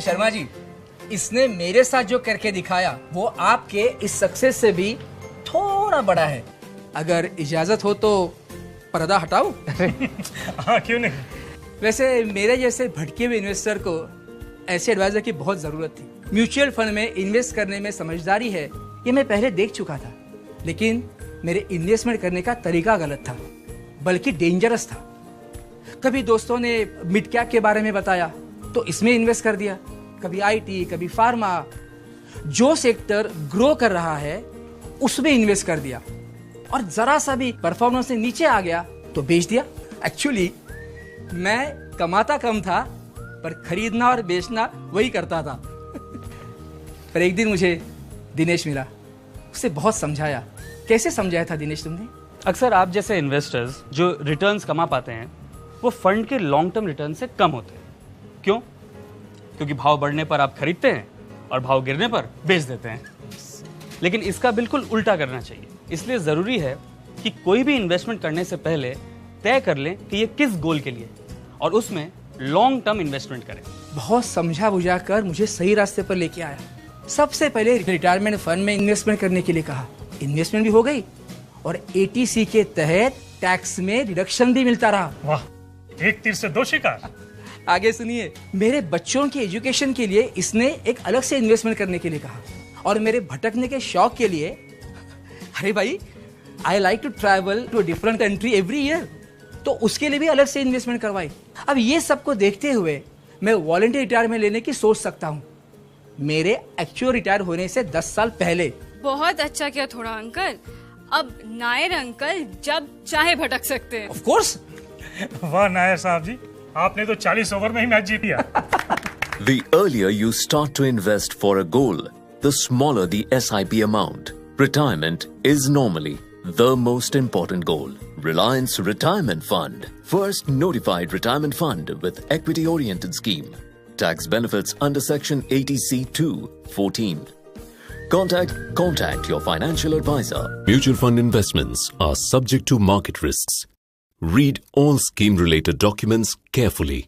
शर्मा जी, इसने मेरे साथ जो करके दिखाया वो आपके इस सक्सेस से भी थोड़ा बड़ा है। अगर इजाजत हो तो पर्दा हटाओ। हाँ, क्यों नहीं। वैसे मेरे जैसे भटके हुए इन्वेस्टर को ऐसे एडवाइजर की बहुत जरूरत थी। म्यूचुअल फंड में इन्वेस्ट करने में समझदारी है, ये मैं पहले देख चुका था, लेकिन मेरे इन्वेस्टमेंट करने का तरीका गलत था, बल्कि डेंजरस था। कभी दोस्तों ने मिड कैप के बारे में बताया तो इसमें इन्वेस्ट कर दिया, कभी आईटी, कभी फार्मा। जो सेक्टर ग्रो कर रहा है उसमें इन्वेस्ट कर दिया, और जरा सा भी परफॉर्मेंस से नीचे आ गया तो बेच दिया। एक्चुअली मैं कमाता कम था, पर खरीदना और बेचना वही करता था। पर एक दिन मुझे दिनेश मिला, उससे बहुत समझाया। कैसे समझाया था दिनेश तुमने? अक्सर आप जैसे इन्वेस्टर्स जो रिटर्न्स कमा पाते हैं वो फंड के लॉन्ग टर्म रिटर्न से कम होते हैं। क्यों? क्योंकि भाव बढ़ने पर आप खरीदते हैं और भाव गिरने पर बेच देते हैं। लेकिन इसका बिल्कुल उल्टा करना चाहिए। इसलिए ज़रूरी है कि कोई भी इन्वेस्टमेंट करने से पहले तय कर लें कि ये किस गोल के लिए, और उसमें लॉन्ग टर्म इन्वेस्टमेंट करें। बहुत समझा बुझा कर मुझे सही रास्ते पर लेके आया। सबसे पहले रिटायरमेंट फंड में इन्वेस्टमेंट करने के लिए कहा। इन्वेस्टमेंट भी हो गई और एटीसी के तहत टैक्स में रिडक्शन भी मिलता रहा। वाह, एक तीर से दो शिकार। आगे सुनिए, मेरे बच्चों की एजुकेशन के लिए इसने एक अलग से इन्वेस्टमेंट करने के लिए कहा, और मेरे भटकने के शौक के लिए, अरे भाई, I like to travel to different country every year, तो उसके लिए भी अलग से इन्वेस्टमेंट करवाई। अब ये सबको देखते हुए मैं वॉलंटियर रिटायरमेंट लेने की सोच सकता हूँ, मेरे एक्चुअल रिटायर होने से 10 साल पहले। बहुत अच्छा किया थोड़ा अंकल। अब नायर अंकल जब चाहे भटक सकते हैं। Of course. वाह नायर साहब जी, आपने तो 40 ओवर में ही मैच जीत लिया। The earlier you start to invest for a goal, the smaller the SIP amount. Retirement is normally the most important goal. Reliance Retirement Fund, first notified retirement fund with equity-oriented scheme. Tax benefits under Section 80C2(14). Contact your financial advisor. Mutual fund investments are subject to market risks. Read all scheme-related documents carefully.